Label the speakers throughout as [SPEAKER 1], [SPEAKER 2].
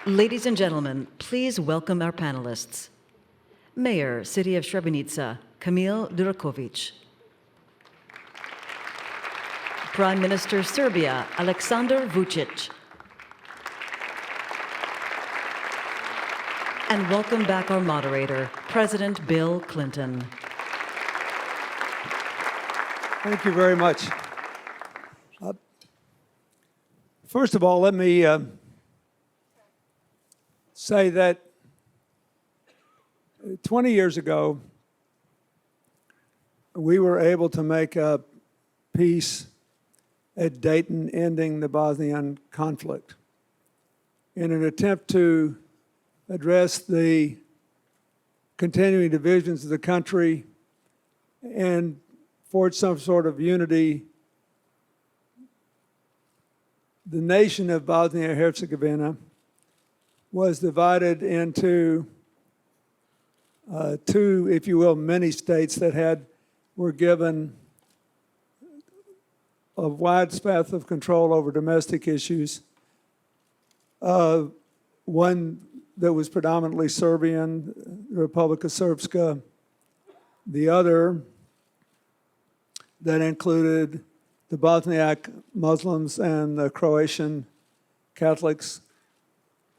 [SPEAKER 1] Ladies and gentlemen, please welcome our panelists. Mayor, City of Srebrenica, Camil Durakovic. Prime Minister Serbia, Aleksandar Vucic. And welcome back our moderator, President Bill Clinton.
[SPEAKER 2] Thank you very much. First of all, let me say that 20 years ago, we were able to make a peace at Dayton ending the Bosnian conflict in an attempt to address the continuing divisions of the country and forge some sort of unity. The nation of Bosnia and Herzegovina was divided into two, if you will, mini states that were given a wide swath of control over domestic issues. One that was predominantly Serbian, the Republika Srpska. The other that included the Bosniak Muslims and the Croatian Catholics.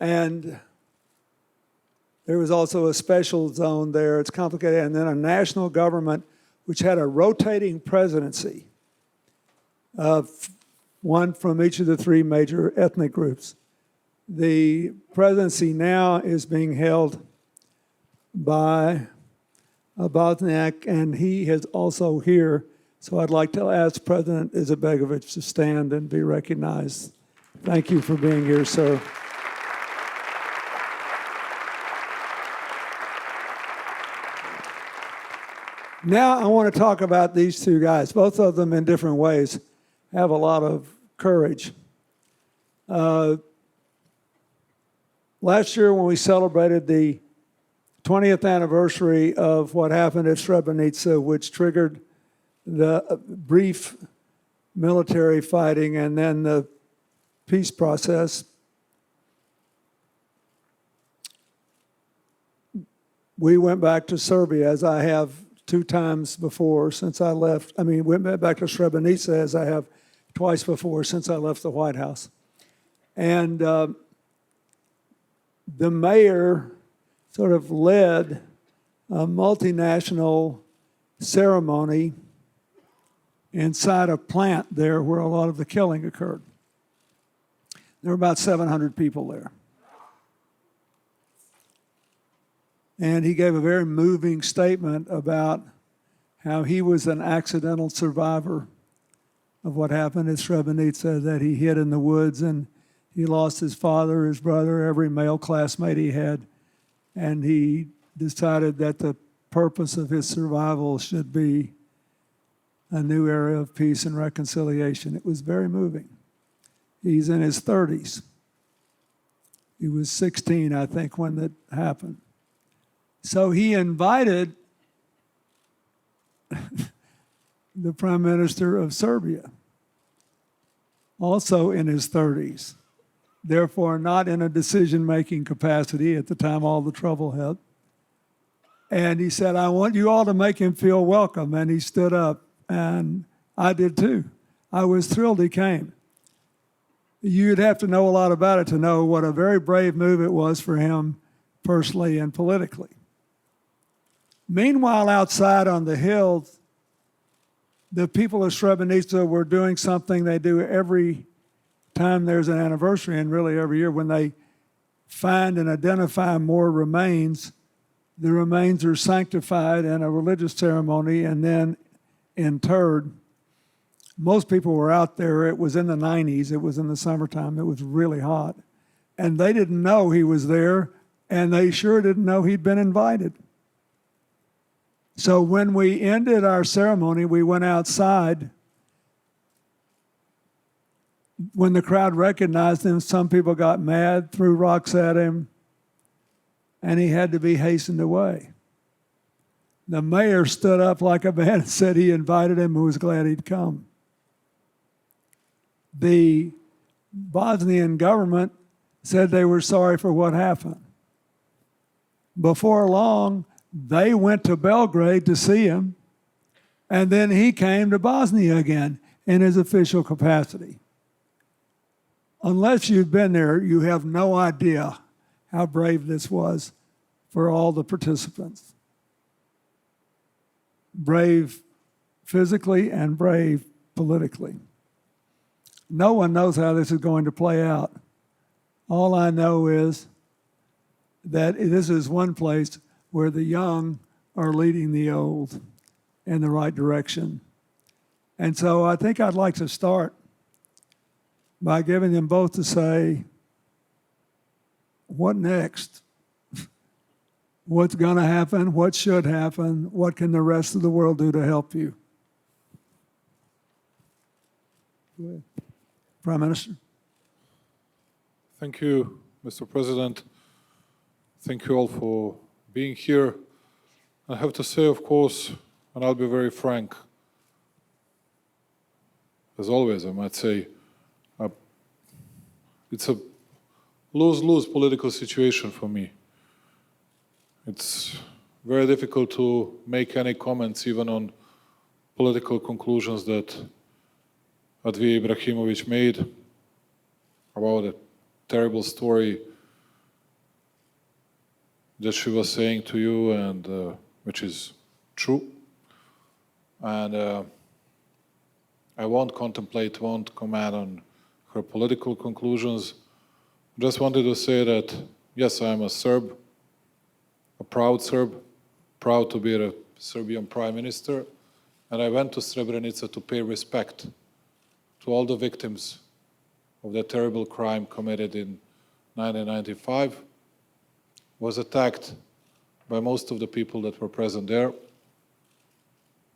[SPEAKER 2] And there was also a special zone there. It's complicated. And then a national government which had a rotating presidency, one from each of the three major ethnic groups. The presidency now is being held by a Bosniak, and he is also here. So I'd like to ask President Izetbegovic to stand and be recognized. Thank you for being here, sir. Now I want to talk about these two guys. Both of them in different ways have a lot of courage. Last year when we celebrated the 20th anniversary of what happened at Srebrenica, which triggered the brief military fighting and then the peace process, we went back to Serbia, as I have 2 times before since I left. I mean, went back to Srebrenica, as I have twice before since I left the White House. And the mayor sort of led a multinational ceremony inside a plant there where a lot of the killing occurred. There were about 700 people there. And he gave a very moving statement about how he was an accidental survivor of what happened at Srebrenica, that he hid in the woods and he lost his father, his brother, every male classmate he had. And he decided that the purpose of his survival should be a new era of peace and reconciliation. It was very moving. He's in his 30s. He was 16, I think, when that happened. So he invited the Prime Minister of Serbia, also in his 30s, therefore not in a decision-making capacity at the time all the trouble hit. And he said, I want you all to make him feel welcome. And he stood up, and I did too. I was thrilled he came. You'd have to know a lot about it to know what a very brave move it was for him personally and politically. Meanwhile, outside on the hill, the people of Srebrenica were doing something they do every time there's an anniversary, and really every year when they find and identify more remains. The remains are sanctified in a religious ceremony and then interred. Most people were out there. It was in the 90s. It was in the summertime. It was really hot. And they didn't know he was there, and they sure didn't know he'd been invited. So when we ended our ceremony, we went outside. When the crowd recognized him, some people got mad, threw rocks at him, and he had to be hastened away. The mayor stood up like a man and said he invited him and was glad he'd come. The Bosnian government said they were sorry for what happened. Before long, they went to Belgrade to see him, and then he came to Bosnia again in his official capacity. Unless you've been there, you have no idea how brave this was for all the participants. Brave physically and brave politically. No one knows how this is going to play out. All I know is that this is one place where the young are leading the old in the right direction. And so I think I'd like to start by giving them both to say, what next? What's going to happen? What should happen? What can the rest of the world do to help you? Go ahead. Prime Minister.
[SPEAKER 3] Thank you, Mr. President. Thank you all for being here. I have to say, of course, and I'll be very frank, as always, I might say, it's a lose-lose political situation for me. It's very difficult to make any comments even on political conclusions that Advija Ibrahimovic made about a terrible story that she was saying to you, and which is true. And I won't comment on her political conclusions. Just wanted to say that, yes, I am a Serb, a proud Serb, proud to be a Serbian Prime Minister, and I went to Srebrenica to pay respect to all the victims of that terrible crime committed in 1995, was attacked by most of the people that were present there.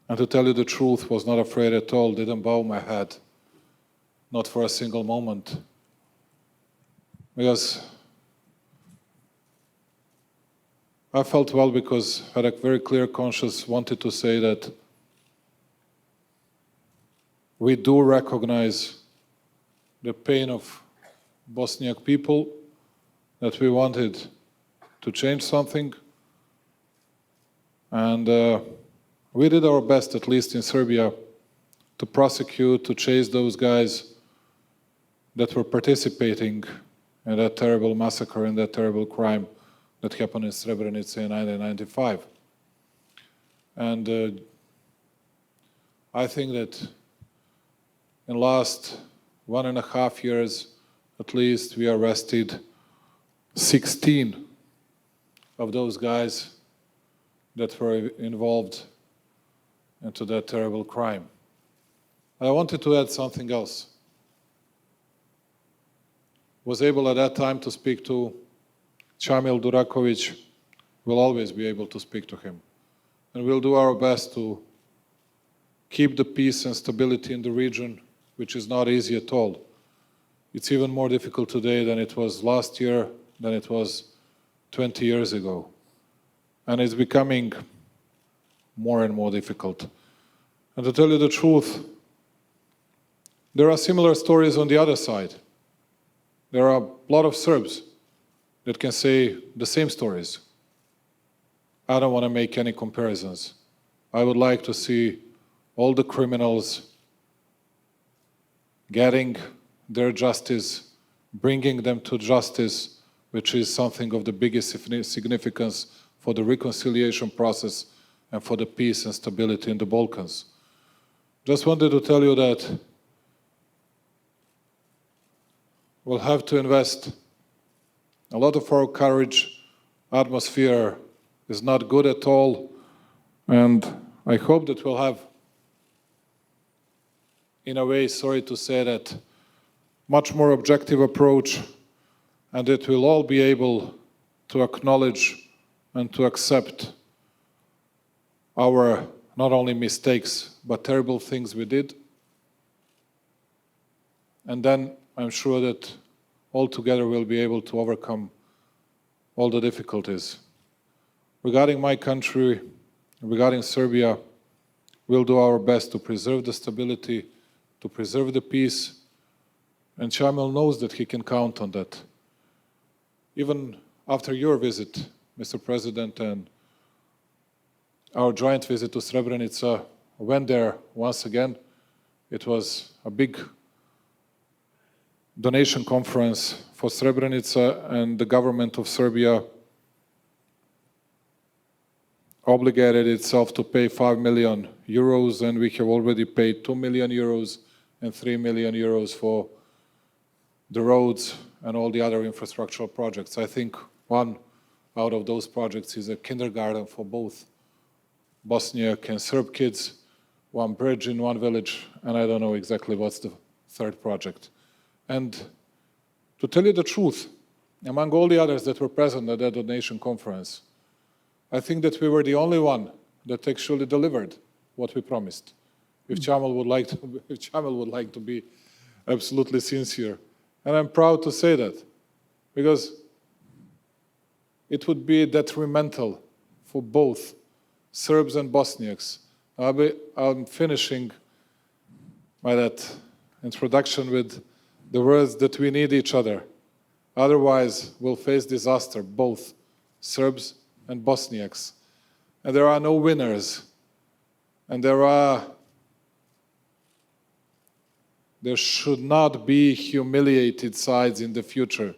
[SPEAKER 3] And to tell you the truth, was not afraid at all, didn't bow my head, not for a single moment. Because I felt well, because I had a very clear conscience, wanted to say that we do recognize the pain of Bosniak people, that we wanted to change something. And we did our best, at least in Serbia, to prosecute, to chase those guys that were participating in that terrible massacre, in that terrible crime that happened in Srebrenica in 1995. And I think that in the last 1.5 years, at least, we arrested 16 of those guys that were involved into that terrible crime. I wanted to add something else. Was able at that time to speak to Camil Durakovic. Will always be able to speak to him. And we'll do our best to keep the peace and stability in the region, which is not easy at all. It's even more difficult today than it was last year, than it was 20 years ago. And it's becoming more and more difficult. And to tell you the truth, there are similar stories on the other side. There are a lot of Serbs that can say the same stories. I don't want to make any comparisons. I would like to see all the criminals getting their justice, bringing them to justice, which is something of the biggest significance for the reconciliation process and for the peace and stability in the Balkans. Just wanted to tell you that we'll have to invest a lot of our courage. Atmosphere is not good at all, and I hope that we'll have, in a way, sorry to say that, much more objective approach, and that we'll all be able to acknowledge and to accept our not only mistakes, but terrible things we did. And then I'm sure that all together we'll be able to overcome all the difficulties. Regarding my country, regarding Serbia, we'll do our best to preserve the stability, to preserve the peace, and Camil knows that he can count on that. even after your visit, Mr. President, and our joint visit to Srebrenica, I went there once again. It was a big donation conference for Srebrenica, and the government of Serbia obligated itself to pay 5 million euros, and we have already paid 2 million euros and 3 million euros for the roads and all the other infrastructural projects. I think one out of those projects is a kindergarten for both Bosniak and Serb kids, one bridge in one village, and I don't know exactly what's the third project. And to tell you the truth, among all the others that were present at that donation conference, I think that we were the only one that actually delivered what we promised. If Camil would like to be absolutely sincere. And I'm proud to say that, because it would be detrimental for both Serbs and Bosniaks. I'm finishing my that introduction with the words that we need each other. Otherwise, we'll face disaster, both Serbs and Bosniaks. And there are no winners. And there should not be humiliated sides in the future.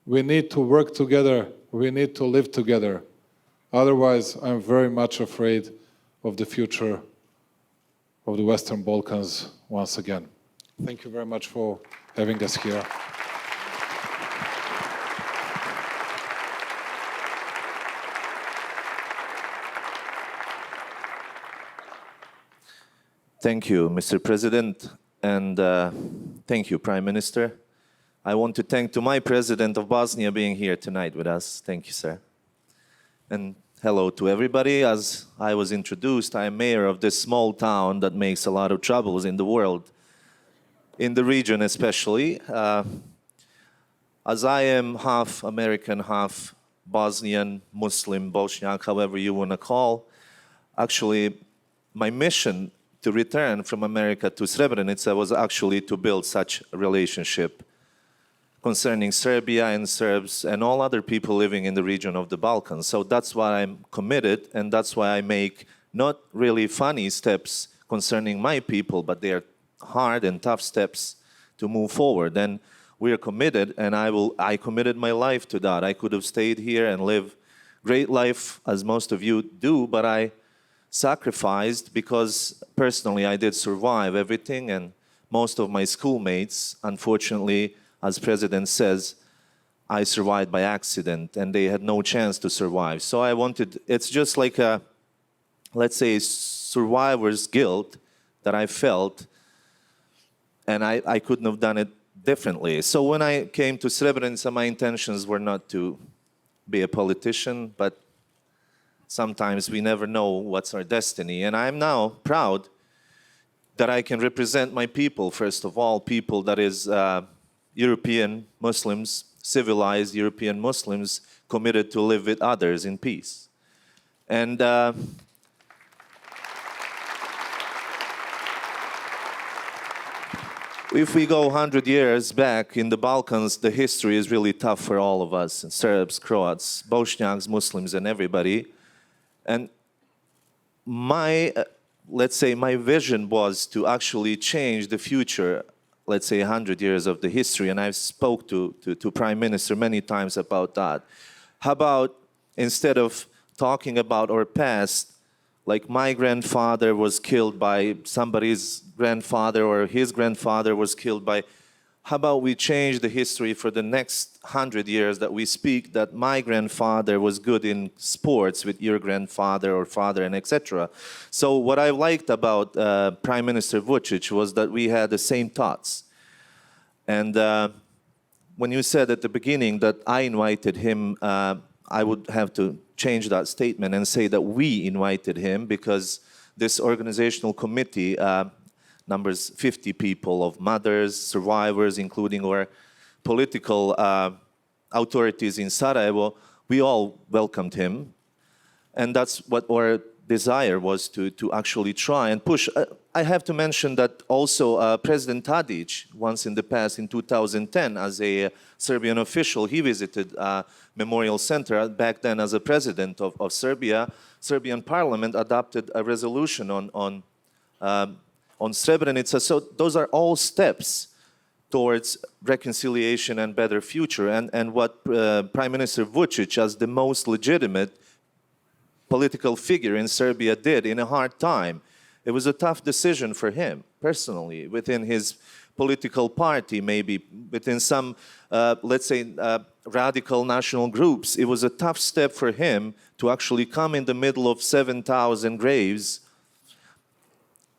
[SPEAKER 3] We need to work together. We need to live together. Otherwise, I'm very much afraid of the future of the Western Balkans once again. Thank you very much for having us here.
[SPEAKER 4] Thank you, Mr. President, and thank you, Prime Minister. I want to thank to my President of Bosnia being here tonight with us. Thank you, sir. And hello to everybody. As I was introduced, I am mayor of this small town that makes a lot of troubles in the world, in the region especially. As I am half American, half Bosnian, Muslim, Bosniak, however you want to call, actually my mission to return from America to Srebrenica was actually to build such a relationship concerning Serbia and Serbs and all other people living in the region of the Balkans. So that's why I'm committed, and that's why I make not really funny steps concerning my people, but they are hard and tough steps to move forward. And we are committed, and I committed my life to that. I could have stayed here and lived great life, as most of you do, but I sacrificed because personally I did survive everything, and most of my schoolmates, unfortunately, as President says, I survived by accident, and they had no chance to survive. So I wanted, it's just like a, let's say, survivor's guilt that I felt, and I couldn't have done it differently. So when I came to Srebrenica, my intentions were not to be a politician, but sometimes we never know what's our destiny. And I'm now proud that I can represent my people, first of all, people that is European Muslims, civilized European Muslims, committed to live with others in peace. And if we go 100 years back in the Balkans, the history is really tough for all of us, Serbs, Croats, Bosniaks, Muslims, and everybody. And my, let's say, my vision was to actually change the future, let's say 100 years of the history, and I've spoke to Prime Minister many times about that. How about, instead of talking about our past, like my grandfather was killed by somebody's grandfather, or his grandfather was killed by, how about we change the history for the next 100 years that we speak, that my grandfather was good in sports with your grandfather or father, and etc. So what I liked about Prime Minister Vucic was that we had the same thoughts. And when you said at the beginning that I invited him, I would have to change that statement and say that we invited him, because this organizational committee numbers 50 people of mothers, survivors, including our political authorities in Sarajevo. We all welcomed him. And that's what our desire was to actually try and push. I have to mention that also President Tadic, once in the past, in 2010, as a Serbian official, he visited Memorial Center. Back then, as a president of Serbia, Serbian parliament adopted a resolution on Srebrenica. So those are all steps towards reconciliation and better future. And what Prime Minister Vucic, as the most legitimate political figure in Serbia, did in a hard time, it was a tough decision for him personally, within his political party, maybe within some, let's say, radical national groups. It was a tough step for him to actually come in the middle of 7,000 graves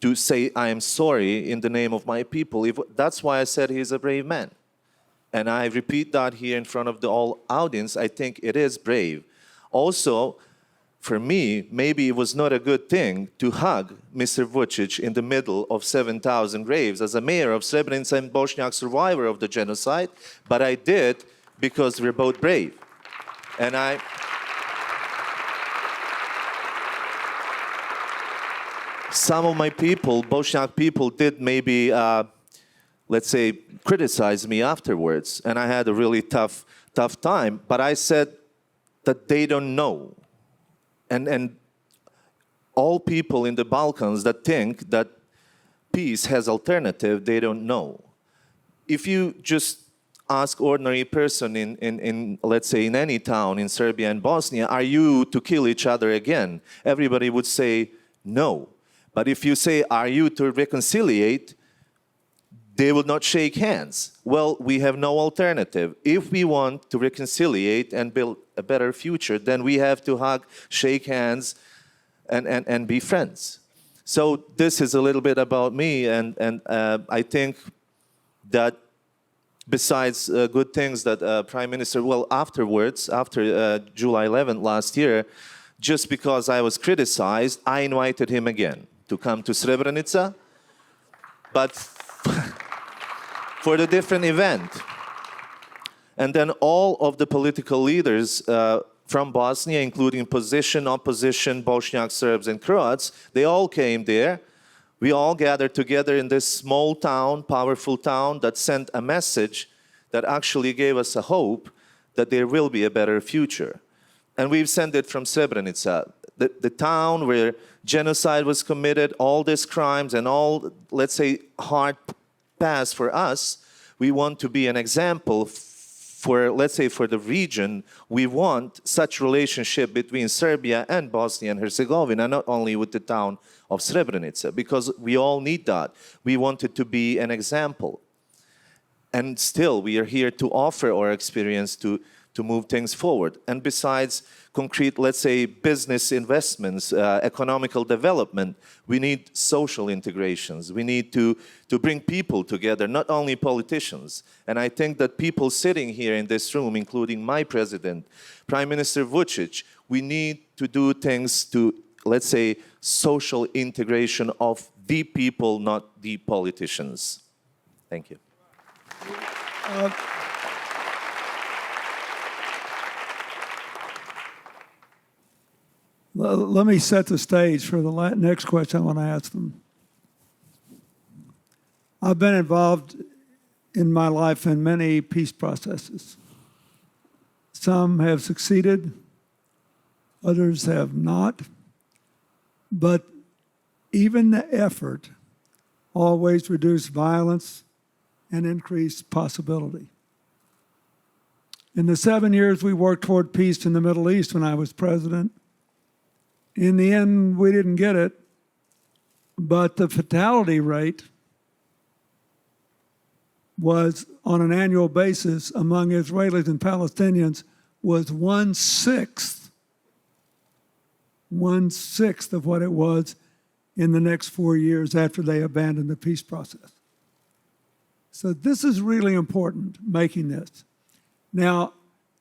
[SPEAKER 4] to say, I am sorry in the name of my people. That's why I said he's a brave man. And I repeat that here in front of the whole audience. I think it is brave. Also, for me, maybe it was not a good thing to hug Mr. Vucic in the middle of 7,000 graves as a mayor of Srebrenica and Bosniak survivor of the genocide, but I did because we're both brave. And some of my people, Bosniak people, did maybe, let's say, criticize me afterwards, and I had a really tough time, but I said that they don't know. And all people in the Balkans that think that peace has alternative, they don't know. If you just ask ordinary person in let's say, in any town in Serbia and Bosnia, are you to kill each other again? Everybody would say no. But if you say, are you to reconciliate? They will not shake hands. Well, we have no alternative. If we want to reconciliate and build a better future, then we have to hug, shake hands, and be friends. So this is a little bit about me, and I think that besides good things that Prime Minister, well, afterwards, after July 11th last year, just because I was criticized, I invited him again to come to Srebrenica, but for the different event. And then all of the political leaders from Bosnia, including position, opposition, Bosniak Serbs and Croats, they all came there. We all gathered together in this small town, powerful town, that sent a message that actually gave us a hope that there will be a better future. And we've sent it from Srebrenica, the town where genocide was committed, all these crimes and all, let's say, hard past for us. We want to be an example for, let's say, for the region. We want such relationship between Serbia and Bosnia and Herzegovina, not only with the town of Srebrenica, because we all need that. We want it to be an example. And still, we are here to offer our experience to move things forward. And besides concrete, let's say, business investments, economical development, we need social integrations. We need to bring people together, not only politicians. And I think that people sitting here in this room, including my president, Prime Minister Vucic, we need to do things to, let's say, social integration of the people, not the politicians. Thank you.
[SPEAKER 2] Let me set the stage for the next question I want to ask them. I've been involved in my life in many peace processes. Some have succeeded, others have not. But even the effort always reduced violence and increased possibility. In the 7 years we worked toward peace in the Middle East when I was president, in the end, we didn't get it, but the fatality rate was, on an annual basis, among Israelis and Palestinians, was 1/6 of what it was in the next 4 years after they abandoned the peace process. So this is really important, making this. Now,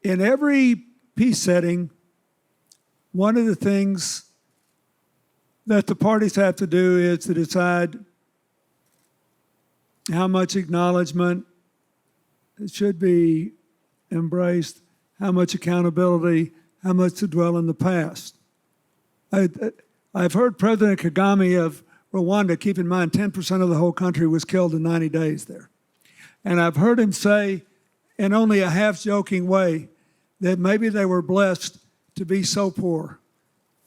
[SPEAKER 2] in every peace setting, one of the things that the parties have to do is to decide how much acknowledgement should be embraced, how much accountability, how much to dwell in the past. I've heard President Kagame of Rwanda, keep in mind 10% of the whole country was killed in 90 days there. And I've heard him say, in only a half-joking way, that maybe they were blessed to be so poor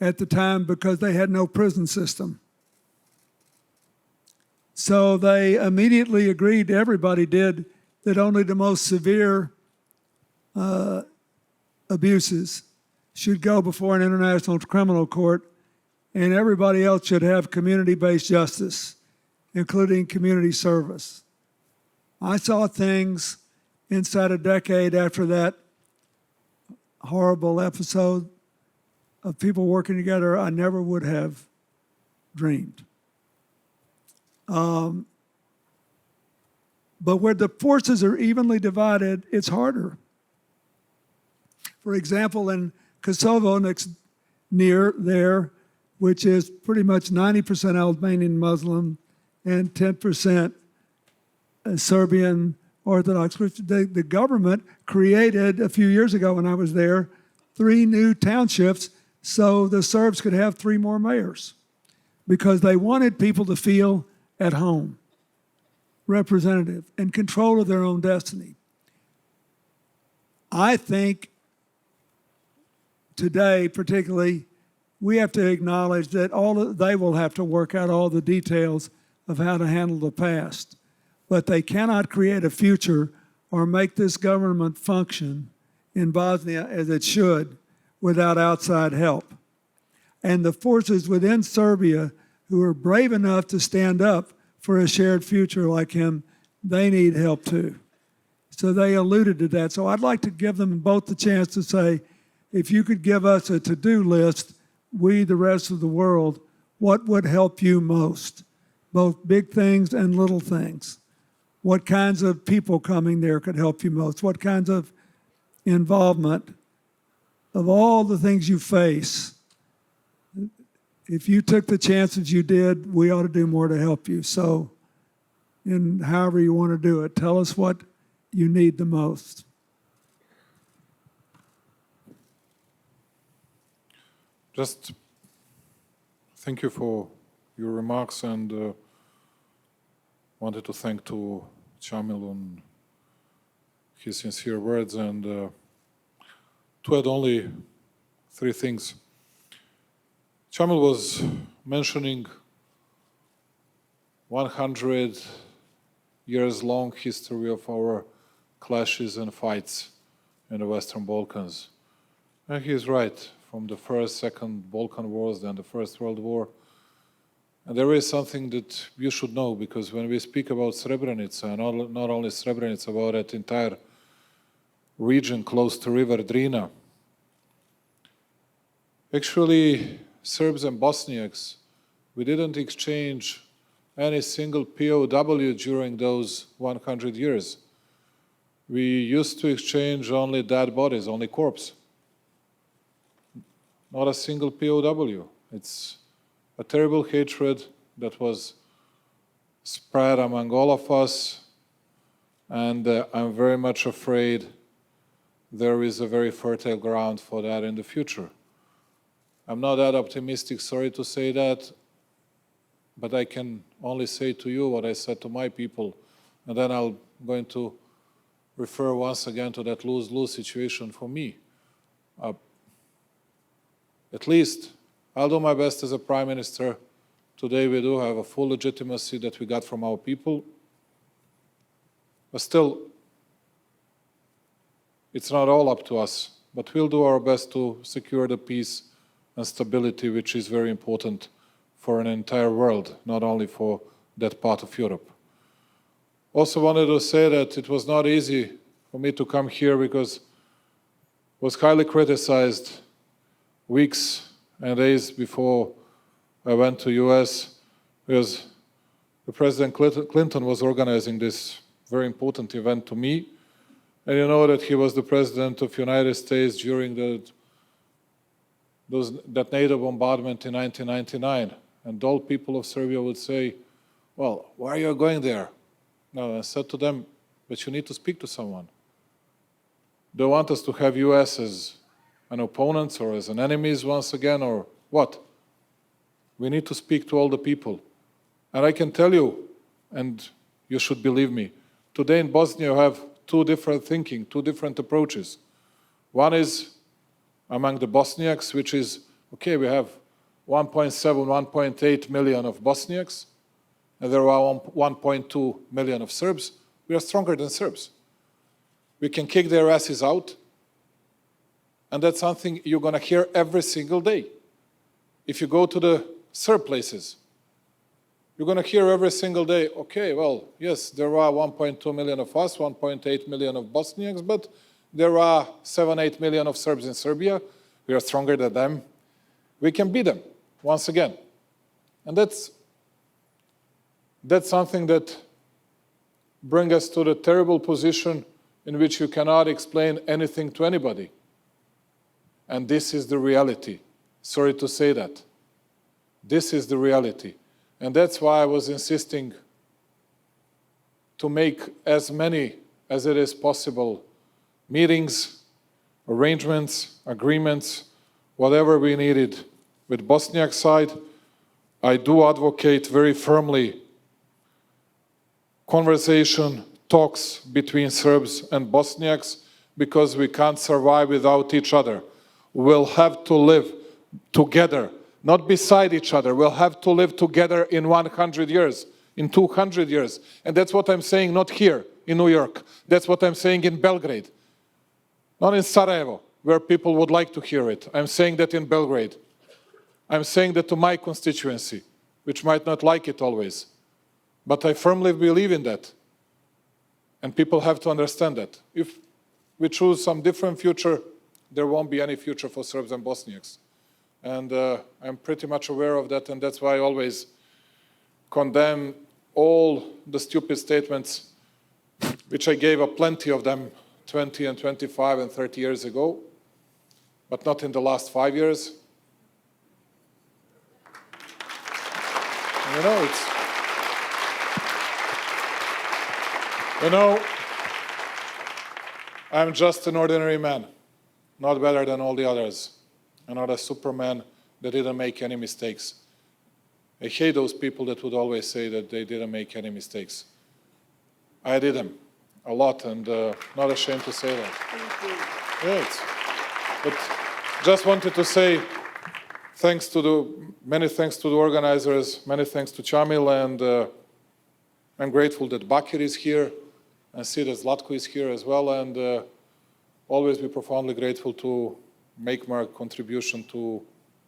[SPEAKER 2] at the time because they had no prison system. So they immediately agreed, everybody did, that only the most severe abuses should go before an international criminal court, and everybody else should have community-based justice, including community service. I saw things inside a decade after that horrible episode of people working together I never would have dreamed. But where the forces are evenly divided, it's harder. For example, in Kosovo, near there, which is pretty much 90% Albanian Muslim and 10% Serbian Orthodox. The government created, a few years ago when I was there, 3 new townships so the Serbs could have 3 more mayors because they wanted people to feel at home, representative, and control of their own destiny. I think today, particularly, we have to acknowledge that they will have to work out all the details of how to handle the past. But they cannot create a future or make this government function in Bosnia as it should without outside help. And the forces within Serbia who are brave enough to stand up for a shared future like him, they need help too. So they alluded to that. So I'd like to give them both the chance to say, if you could give us a to-do list, we, the rest of the world, what would help you most? Both big things and little things. What kinds of people coming there could help you most? What kinds of involvement of all the things you face? If you took the chances you did, we ought to do more to help you. So, in however you want to do it, tell us what you need the most.
[SPEAKER 3] Just thank you for your remarks, and wanted to thank to Camil on his sincere words, and to add only 3 things. Camil was mentioning 100 years long history of our clashes and fights in the Western Balkans. And he is right, from the First, Second Balkan Wars, then the First World War. And there is something that you should know, because when we speak about Srebrenica, and not only Srebrenica, about that entire region close to River Drina, actually Serbs and Bosniaks, we didn't exchange any single POW during those 100 years. We used to exchange only dead bodies, only corpse. Not a single POW. It's a terrible hatred that was spread among all of us, and I'm very much afraid there is a very fertile ground for that in the future. I'm not that optimistic, sorry to say that, but I can only say to you what I said to my people, and then I'm going to refer once again to that lose-lose situation for me. At least I'll do my best as a Prime Minister. Today we do have a full legitimacy that we got from our people. But still, it's not all up to us. But we'll do our best to secure the peace and stability, which is very important for an entire world, not only for that part of Europe. Also wanted to say that it was not easy for me to come here because it was highly criticized weeks and days before I went to US, because the President Clinton was organizing this very important event to me. And you know that he was the President of the United States during that NATO bombardment in 1999. And all people of Serbia would say, well, why are you going there? No, I said to them, but you need to speak to someone. They want us to have US as an opponent or as an enemies once again, or what? We need to speak to all the people. And I can tell you, and you should believe me, today in Bosnia you have two different thinking, two different approaches. One is among the Bosniaks, which is, okay, we have 1.7, 1.8 million of Bosniaks, and there are 1.2 million of Serbs. We are stronger than Serbs. We can kick their asses out, and that's something you're going to hear every single day. If you go to the Serb places, you're going to hear every single day, okay, well, yes, there are 1.2 million of us, 1.8 million of Bosniaks, but there are 7, 8 million of Serbs in Serbia. We are stronger than them. We can beat them once again. And that's something that brings us to the terrible position in which you cannot explain anything to anybody. And this is the reality. Sorry to say that. This is the reality. And that's why I was insisting to make as many as it is possible meetings, arrangements, agreements, whatever we needed with Bosniak side. I do advocate very firmly conversation, talks between Serbs and Bosniaks, because we can't survive without each other. We'll have to live together, not beside each other. We'll have to live together in 100 years, in 200 years. And that's what I'm saying, not here in New York. That's what I'm saying in Belgrade. Not in Sarajevo, where people would like to hear it. I'm saying that in Belgrade. I'm saying that to my constituency, which might not like it always. But I firmly believe in that. And people have to understand that. If we choose some different future, there won't be any future for Serbs and Bosniaks. And I'm pretty much aware of that, and that's why I always condemn all the stupid statements, which I gave plenty of them 20 and 25 and 30 years ago, but not in the last 5 years. I'm just an ordinary man, not better than all the others. I'm not a Superman that didn't make any mistakes. I hate those people that would always say that they didn't make any mistakes. I did them a lot, and not ashamed to say that. Thank you. Yes. But just wanted to say many thanks to the organizers, many thanks to Camil, and I'm grateful that Bakir is here, and see that Zlatko is here as well, and always be profoundly grateful to make my contribution to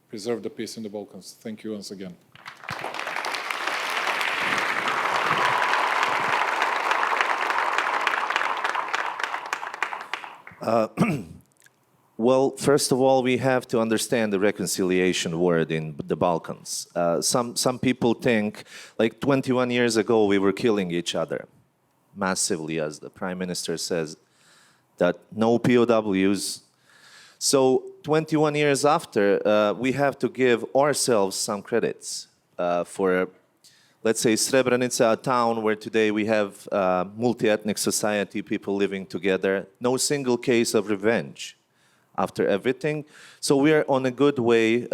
[SPEAKER 3] preserve the peace in the Balkans. Thank you once again.
[SPEAKER 4] Well, first of all, we have to understand the reconciliation word in the Balkans. Some people think, like 21 years ago, we were killing each other massively, as the Prime Minister says, that no POWs. So 21 years after, we have to give ourselves some credits for, let's say, Srebrenica, a town where today we have multi-ethnic society, people living together, no single case of revenge after everything. So we are on a good way,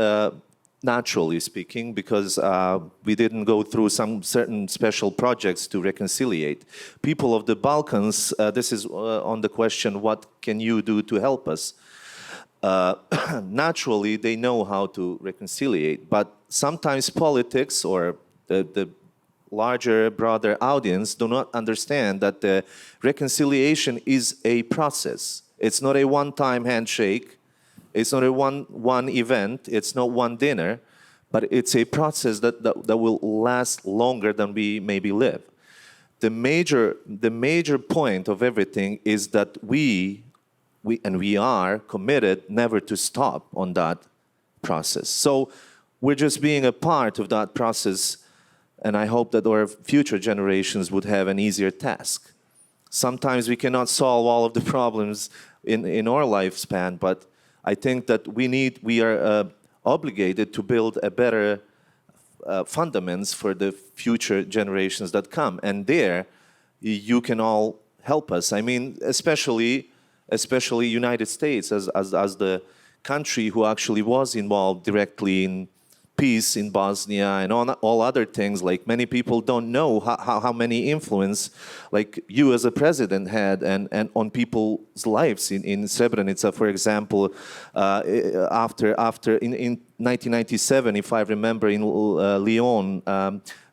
[SPEAKER 4] naturally speaking, because we didn't go through some certain special projects to reconciliate. People of the Balkans, this is on the question, what can you do to help us? Naturally, they know how to reconciliate, but sometimes politics or the larger, broader audience do not understand that the reconciliation is a process. It's not a one-time handshake. It's not a one event. It's not one dinner, but it's a process that will last longer than we maybe live. The major point of everything is that we are committed never to stop on that process. So we're just being a part of that process, and I hope that our future generations would have an easier task. Sometimes we cannot solve all of the problems in our lifespan, but I think that we are obligated to build a better fundaments for the future generations that come. And there, you can all help us. I mean, especially United States as the country who actually was involved directly in peace in Bosnia and all other things. Like many people don't know how many influence like you as a president had and on people's lives in Srebrenica, for example, after in 1997, if I remember, in Lyon,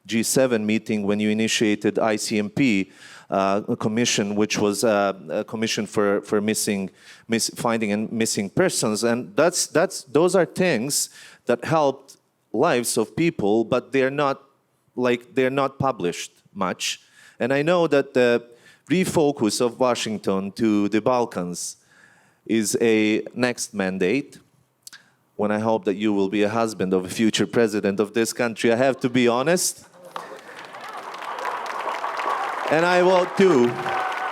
[SPEAKER 4] G7 meeting when you initiated ICMP, a commission, which was a commission for finding and missing persons, and those are things that helped lives of people, but they're not published much. And I know that the refocus of Washington to the Balkans is a next mandate. When I hope that you will be a husband of a future president of this country, I have to be honest. And I vote too.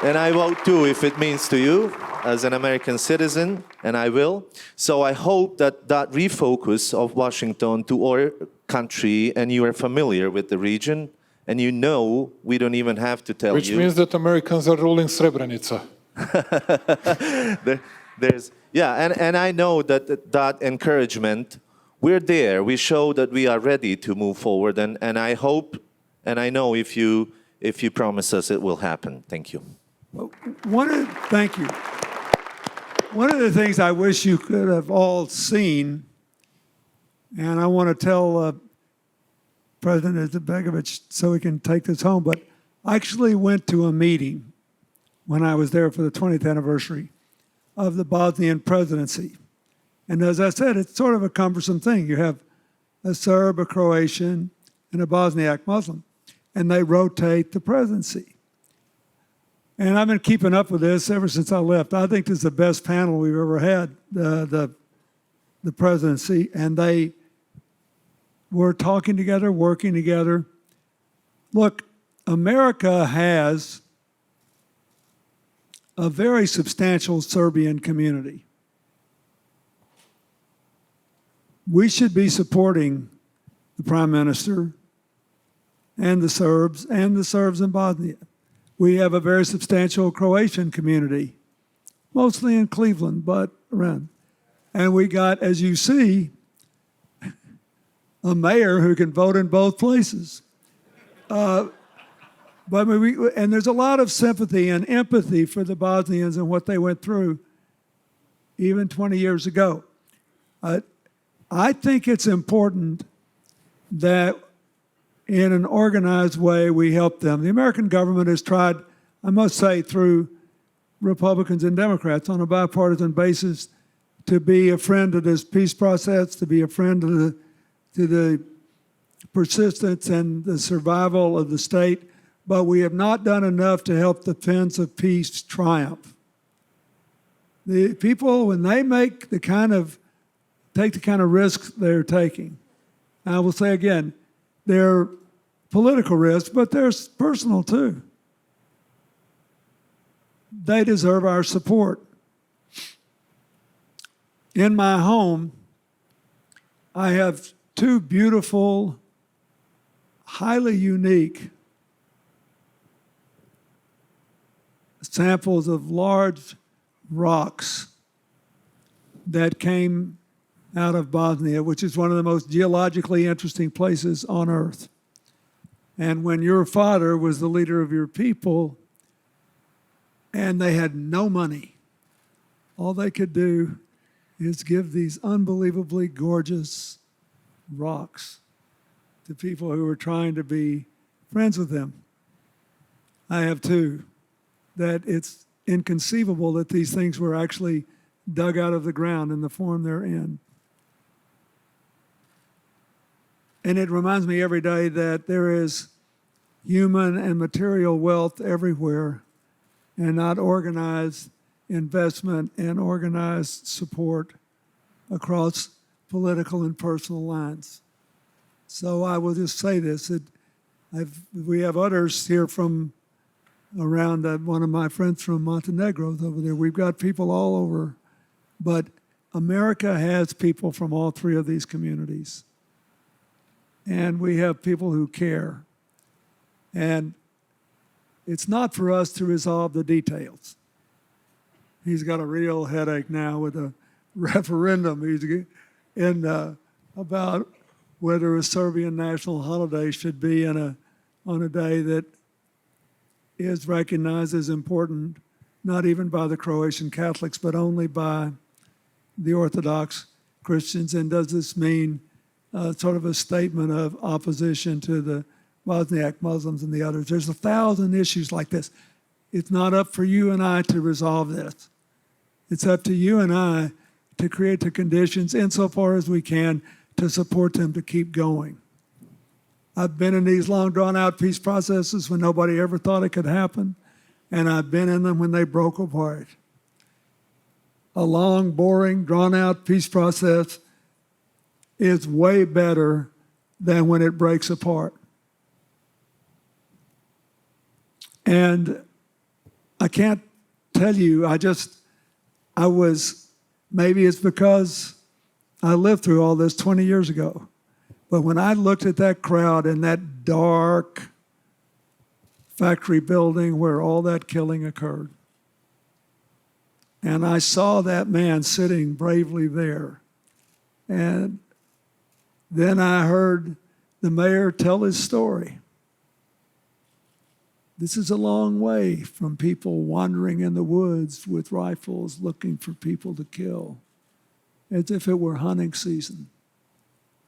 [SPEAKER 4] And I vote too if it means to you as an American citizen, and I will. So I hope that that refocus of Washington to our country, and you are familiar with the region, and you know we don't even have to tell
[SPEAKER 3] Which
[SPEAKER 4] you.
[SPEAKER 3] Which means that Americans are ruling Srebrenica.
[SPEAKER 4] And I know that encouragement, we're there. We show that we are ready to move forward, and I hope, and I know if you promise us, it will happen. Thank you.
[SPEAKER 2] Thank you. One of the things I wish you could have all seen, and I want to tell President Ibrahimovic so we can take this home, but I actually went to a meeting when I was there for the 20th anniversary of the Bosnian presidency. And as I said, it's sort of a cumbersome thing. You have a Serb, a Croatian, and a Bosniak Muslim, and they rotate the presidency. And I've been keeping up with this ever since I left. I think this is the best panel we've ever had, the presidency, and they were talking together, working together. Look, America has a very substantial Serbian community. We should be supporting the Prime Minister and the Serbs in Bosnia. We have a very substantial Croatian community, mostly in Cleveland, but around. And we got, as you see, a mayor who can vote in both places. And there's a lot of sympathy and empathy for the Bosnians and what they went through even 20 years ago. I think it's important that in an organized way we help them. The American government has tried, I must say, through Republicans and Democrats on a bipartisan basis to be a friend of this peace process, to be a friend to the persistence and the survival of the state, but we have not done enough to help the Prince of Peace triumph. The people, when they take the kind of risks they're taking, I will say again, they're political risks, but there's personal too. They deserve our support. In my home, I have two beautiful, highly unique samples of large rocks that came out of Bosnia, which is one of the most geologically interesting places on Earth. And when your father was the leader of your people and they had no money, all they could do is give these unbelievably gorgeous rocks to people who were trying to be friends with them. I have two, that it's inconceivable that these things were actually dug out of the ground in the form they're in. And it reminds me every day that there is human and material wealth everywhere, and not organized investment and organized support across political and personal lines. So I will just say this, we have others here from around, one of my friends from Montenegro is over there. We've got people all over, but America has people from all three of these communities. And we have people who care. And it's not for us to resolve the details. He's got a real headache now with a referendum about whether a Serbian national holiday should be on a day that is recognized as important, not even by the Croatian Catholics, but only by the Orthodox Christians? And does this mean sort of a statement of opposition to the Bosniak Muslims and the others? There's 1,000 issues like this. It's not up for you and I to resolve this. It's up to you and I to create the conditions insofar as we can to support them to keep going. I've been in these long drawn-out peace processes when nobody ever thought it could happen, and I've been in them when they broke apart. A long, boring, drawn-out peace process is way better than when it breaks apart. And I can't tell you, maybe it's because I lived through all this 20 years ago. But when I looked at that crowd in that dark factory building where all that killing occurred, and I saw that man sitting bravely there, and then I heard the mayor tell his story. This is a long way from people wandering in the woods with rifles looking for people to kill, as if it were hunting season,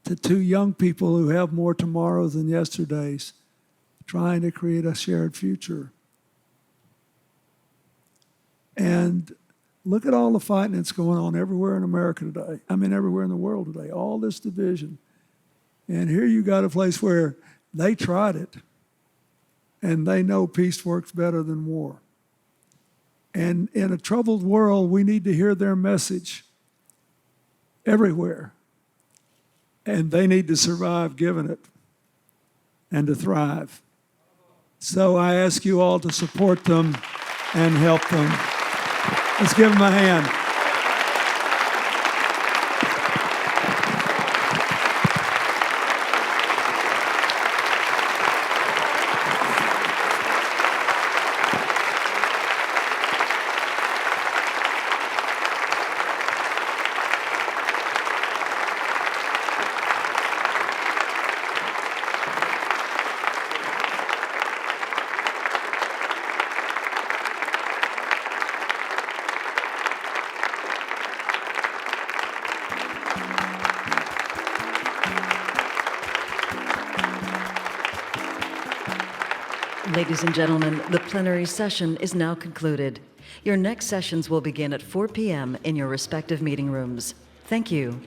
[SPEAKER 2] to two young people who have more tomorrows than yesterdays, trying to create a shared future. And look at all the fighting that's going on everywhere in America today. I mean, everywhere in the world today, all this division. And here you got a place where they tried it, and they know peace works better than war. And in a troubled world, we need to hear their message everywhere. And they need to survive given it and to thrive. So I ask you all to support them and help them. Let's give them a hand.
[SPEAKER 1] Ladies and gentlemen, the plenary session is now concluded. Your next sessions will begin at 4 p.m. in your respective meeting rooms. Thank you.